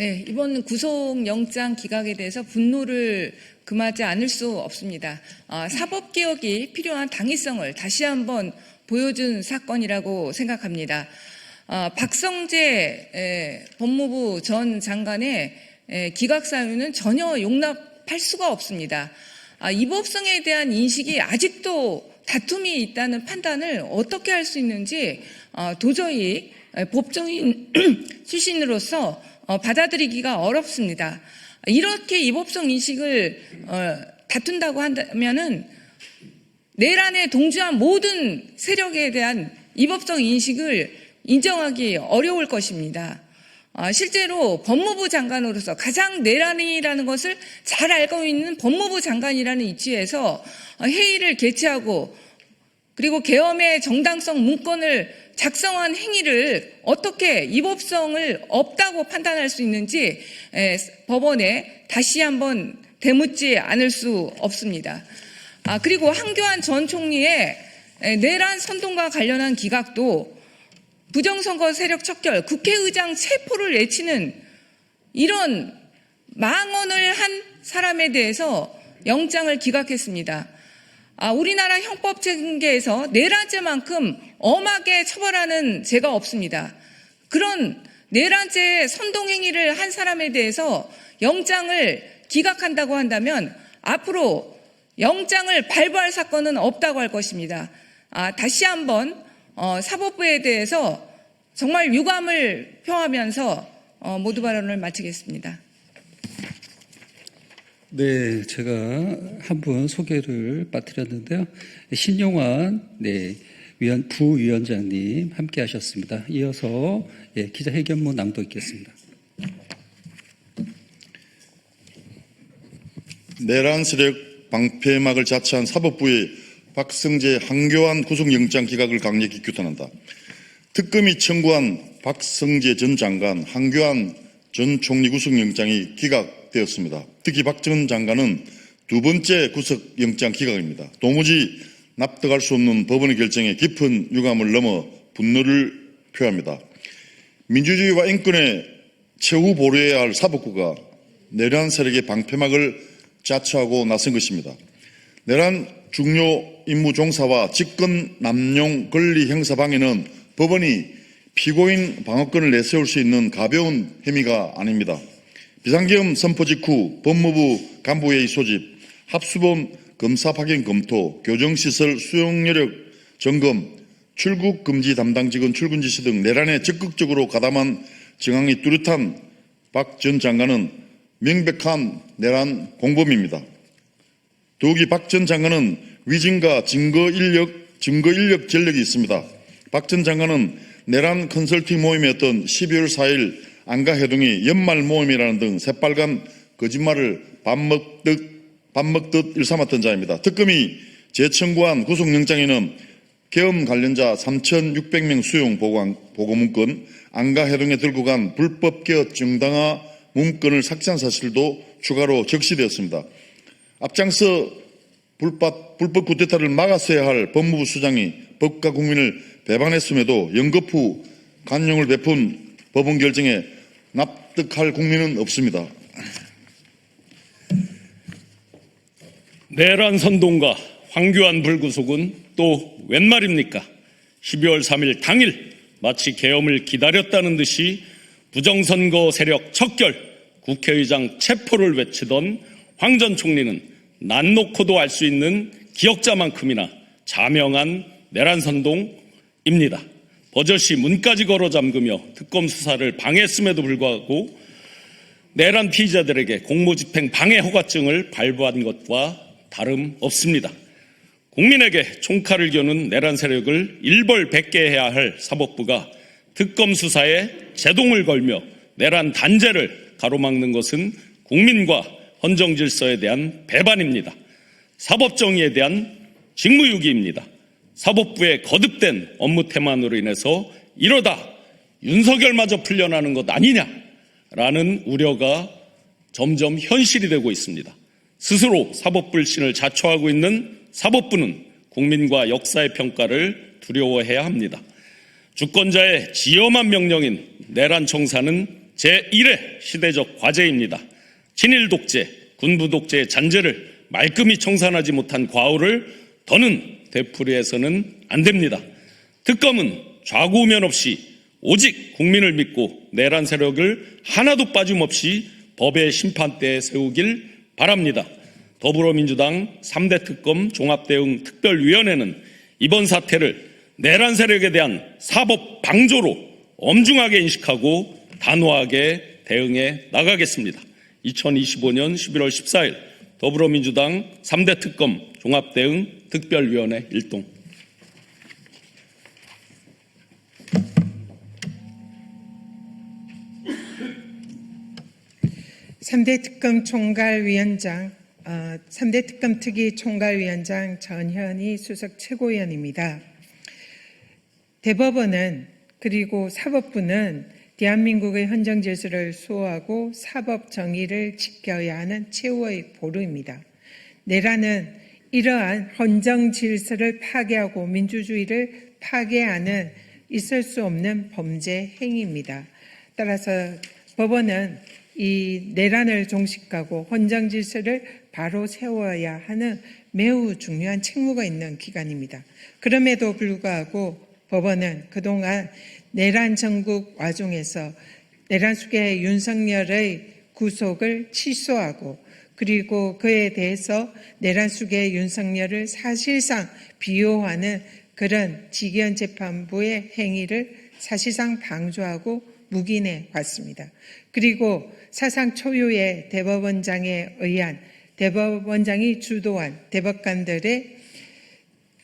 네, 이번 구속영장 기각에 대해서 분노를 금하지 않을 수 없습니다. 사법개혁이 필요한 당위성을 다시 한번 보여준 사건이라고 생각합니다. 박성재 법무부 전 장관의 기각 사유는 전혀 용납할 수가 없습니다. 이법성에 대한 인식이 아직도 다툼이 있다는 판단을 어떻게 할 수 있는지 도저히 법조인 출신으로서 받아들이기가 어렵습니다. 이렇게 이법성 인식을 다툰다고 한다면은 내란에 동조한 모든 세력에 대한 이법성 인식을 인정하기 어려울 것입니다. 실제로 법무부 장관으로서 가장 내란이라는 것을 잘 알고 있는 법무부 장관이라는 위치에서 회의를 개최하고 그리고 계엄의 정당성 문건을 작성한 행위를 어떻게 이법성을 없다고 판단할 수 있는지 법원에 다시 한번 되묻지 않을 수 없습니다. 그리고 한교안 전 총리의 내란 선동과 관련한 기각도 부정선거 세력 척결, 국회의장 체포를 외치는 이런 망언을 한 사람에 대해서 영장을 기각했습니다. 우리나라 형법 체계에서 내란죄만큼 엄하게 처벌하는 죄가 없습니다. 그런 내란죄 선동행위를 한 사람에 대해서 영장을 기각한다고 한다면 앞으로 영장을 발부할 사건은 없다고 할 것입니다. 다시 한번 사법부에 대해서 정말 유감을 표하면서 모두 발언을 마치겠습니다. 네, 제가 한 분 소개를 빠뜨렸는데요. 신용환 부위원장님 함께 하셨습니다. 이어서 기자회견문 낭독 있겠습니다. 내란 세력 방패막을 자처한 사법부의 박성재, 한교안 구속영장 기각을 강력히 규탄한다. 특검이 청구한 박성재 전 장관, 한교안 전 총리 구속영장이 기각되었습니다. 특히 박 전 장관은 두 번째 구속영장 기각입니다. 도무지 납득할 수 없는 법원의 결정에 깊은 유감을 넘어 분노를 표합니다. 민주주의와 인권에 최후 보루해야 할 사법부가 내란 세력의 방패막을 자처하고 나선 것입니다. 내란 중요 임무 종사와 직권 남용 권리 행사 방해는 법원이 피고인 방어권을 내세울 수 있는 가벼운 혐의가 아닙니다. 비상계엄 선포 직후 법무부 간부회의 소집, 합수본 검사 파견 검토, 교정시설 수용여력 점검, 출국 금지 담당 직원 출근 지시 등 내란에 적극적으로 가담한 정황이 뚜렷한 박 전 장관은 명백한 내란 공범입니다. 더욱이 박 전 장관은 위증과 증거 인력 전력이 있습니다. 박 전 장관은 내란 컨설팅 모임이었던 12월 4일 안가해동이 연말 모임이라는 등 새빨간 거짓말을 밥 먹듯 일삼았던 자입니다. 특검이 재청구한 구속영장에는 계엄 관련자 3,600명 수용 보고 문건, 안가해동에 들고 간 불법 개업 정당화 문건을 삭제한 사실도 추가로 적시되었습니다. 앞장서 불법 쿠데타를 막았어야 할 법무부 수장이 법과 국민을 배반했음에도 연거푸 후 관용을 베푼 법원 결정에 납득할 국민은 없습니다. 내란 선동과 황교안 불구속은 또 웬 말입니까? 12월 3일 당일 마치 계엄을 기다렸다는 듯이 부정선거 세력 척결, 국회의장 체포를 외치던 황 전 총리는 난 놓고도 알 수 있는 기억자만큼이나 자명한 내란 선동입니다. 버젓이 문까지 걸어 잠그며 특검 수사를 방해했음에도 불구하고 내란 피의자들에게 공모집행 방해 허가증을 발부한 것과 다름없습니다. 국민에게 총칼을 겨눈 내란 세력을 일벌백계해야 할 사법부가 특검 수사에 제동을 걸며 내란 단죄를 가로막는 것은 국민과 헌정 질서에 대한 배반입니다. 사법정의에 대한 직무유기입니다. 사법부의 거듭된 업무 태만으로 인해서 이러다 윤석열마저 풀려나는 것 아니냐라는 우려가 점점 현실이 되고 있습니다. 스스로 사법불신을 자초하고 있는 사법부는 국민과 역사의 평가를 두려워해야 합니다. 주권자의 지엄한 명령인 내란 청사는 제1의 시대적 과제입니다. 친일 독재, 군부 독재의 잔재를 말끔히 청산하지 못한 과오를 더는 되풀이해서는 안 됩니다. 특검은 좌고우면 없이 오직 국민을 믿고 내란 세력을 하나도 빠짐없이 법의 심판대에 세우길 바랍니다. 더불어민주당 3대 특검 종합대응 특별위원회는 이번 사태를 내란 세력에 대한 사법 방조로 엄중하게 인식하고 단호하게 대응해 나가겠습니다. 2025년 11월 14일 더불어민주당 3대 특검 종합대응 특별위원회 일동. (3대) 특검 총괄위원장 3대 특검 특위 총괄위원장 전현희 수석 최고위원입니다. 대법원은 그리고 사법부는 대한민국의 헌정 질서를 수호하고 사법 정의를 지켜야 하는 최후의 보루입니다. 내란은 이러한 헌정 질서를 파괴하고 민주주의를 파괴하는 있을 수 없는 범죄 행위입니다. 따라서 법원은 이 내란을 종식하고 헌정 질서를 바로 세워야 하는 매우 중요한 책무가 있는 기관입니다. 그럼에도 불구하고 법원은 그동안 내란 전국 와중에서 내란 수괴 윤석열의 구속을 취소하고 그리고 그에 대해서 내란 수괴 윤석열을 사실상 비호하는 그런 직연 재판부의 행위를 사실상 방조하고 묵인해 왔습니다. 그리고 사상 초유의 대법원장에 의한 대법원장이 주도한 대법관들의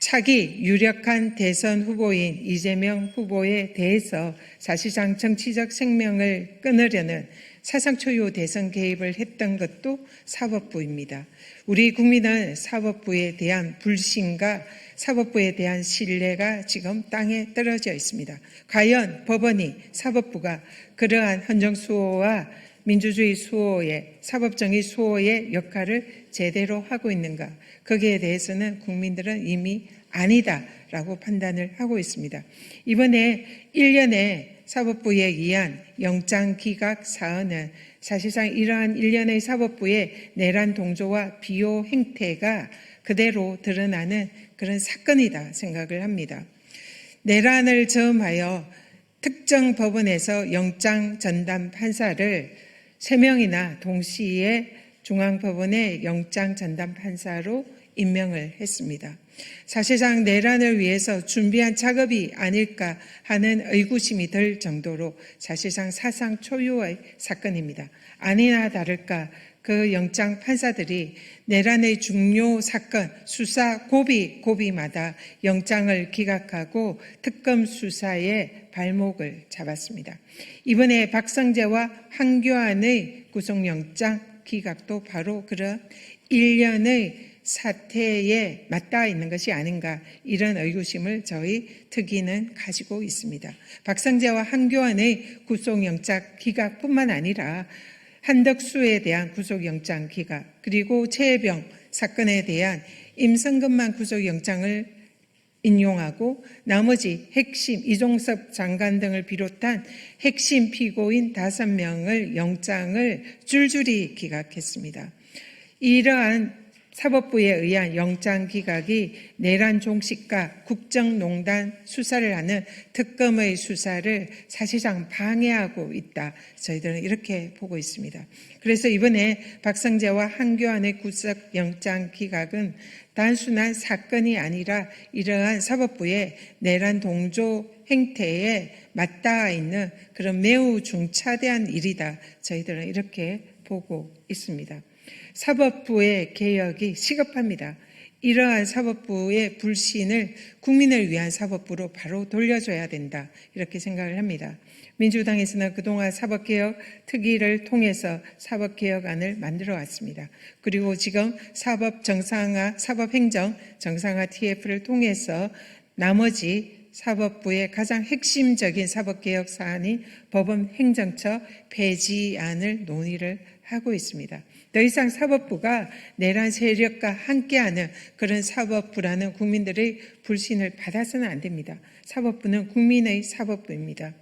차기 유력한 대선 후보인 이재명 후보에 대해서 사실상 정치적 생명을 끊으려는 사상 초유 대선 개입을 했던 것도 사법부입니다. 우리 국민은 사법부에 대한 불신과 사법부에 대한 신뢰가 지금 땅에 떨어져 있습니다. 과연 법원이 사법부가 그러한 헌정 수호와 민주주의 수호의 사법정의 수호의 역할을 제대로 하고 있는가? 거기에 대해서는 국민들은 이미 아니다라고 판단을 하고 있습니다. 이번에 1년의 사법부에 의한 영장 기각 사안은 사실상 이러한 1년의 사법부의 내란 동조와 비호 행태가 그대로 드러나는 그런 사건이다 생각을 합니다. 내란을 저음하여 특정 법원에서 영장 전담 판사를 3명이나 동시에 중앙법원의 영장 전담 판사로 임명을 했습니다. 사실상 내란을 위해서 준비한 작업이 아닐까 하는 의구심이 들 정도로 사실상 사상 초유의 사건입니다. 아니나 다를까 그 영장 판사들이 내란의 중요 사건 수사 고비마다 영장을 기각하고 특검 수사에 발목을 잡았습니다. 이번에 박성재와 황교안의 구속영장 기각도 바로 그런 1년의 사태에 맞닿아 있는 것이 아닌가 이런 의구심을 저희 특위는 가지고 있습니다. 박성재와 황교안의 구속영장 기각뿐만 아니라 한덕수에 대한 구속영장 기각 그리고 최혜병 사건에 대한 임성근만 구속영장을 인용하고 나머지 핵심 이종섭 장관 등을 비롯한 핵심 피고인 5명을 영장을 줄줄이 기각했습니다. 이러한 사법부에 의한 영장 기각이 내란 종식과 국정농단 수사를 하는 특검의 수사를 사실상 방해하고 있다. 저희들은 이렇게 보고 있습니다. 그래서 이번에 박성재와 황교안의 구속영장 기각은 단순한 사건이 아니라 이러한 사법부의 내란 동조 행태에 맞닿아 있는 그런 매우 중차대한 일이다. 저희들은 이렇게 보고 있습니다. 사법부의 개혁이 시급합니다. 이러한 사법부의 불신을 국민을 위한 사법부로 바로 돌려줘야 된다. 이렇게 생각을 합니다. 민주당에서는 그동안 사법개혁 특위를 통해서 사법개혁안을 만들어 왔습니다. 그리고 지금 사법행정 정상화 TF를 통해서 나머지 사법부의 가장 핵심적인 사법개혁 사안인 법원행정처 폐지안을 논의를 하고 있습니다. 더 이상 사법부가 내란 세력과 함께하는 그런 사법부라는 국민들의 불신을 받아서는 안 됩니다. 사법부는 국민의 사법부입니다.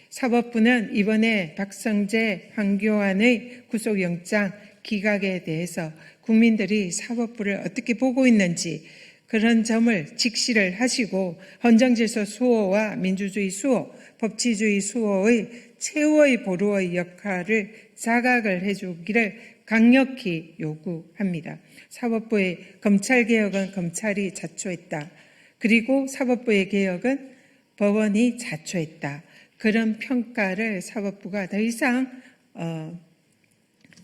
사법부는 이번에 박성재, 황교안의 구속영장 기각에 대해서 국민들이 사법부를 어떻게 보고 있는지 그런 점을 직시를 하시고 헌정질서 수호와 민주주의 수호, 법치주의 수호의 최후의 보루의 역할을 자각을 해주기를 강력히 요구합니다. 사법부의 검찰개혁은 검찰이 자초했다. 그리고 사법부의 개혁은 법원이 자초했다. 그런 평가를 사법부가 더 이상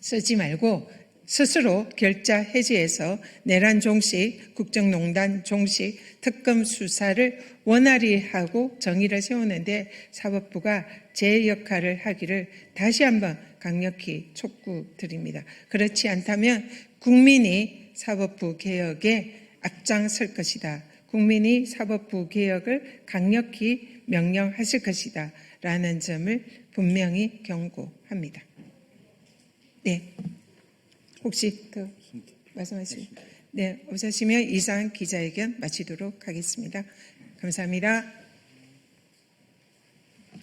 쓰지 말고 스스로 결자 해제해서 내란 종식, 국정농단 종식, 특검 수사를 원활히 하고 정의를 세우는데 사법부가 제 역할을 하기를 다시 한번 강력히 촉구드립니다. 그렇지 않다면 국민이 사법부 개혁에 앞장설 것이다. 국민이 사법부 개혁을 강력히 명령하실 것이다. 라는 점을 분명히 경고합니다. 네. 혹시 더 말씀하시죠? 네, 없으시면 이상 기자회견 마치도록 하겠습니다. 감사합니다.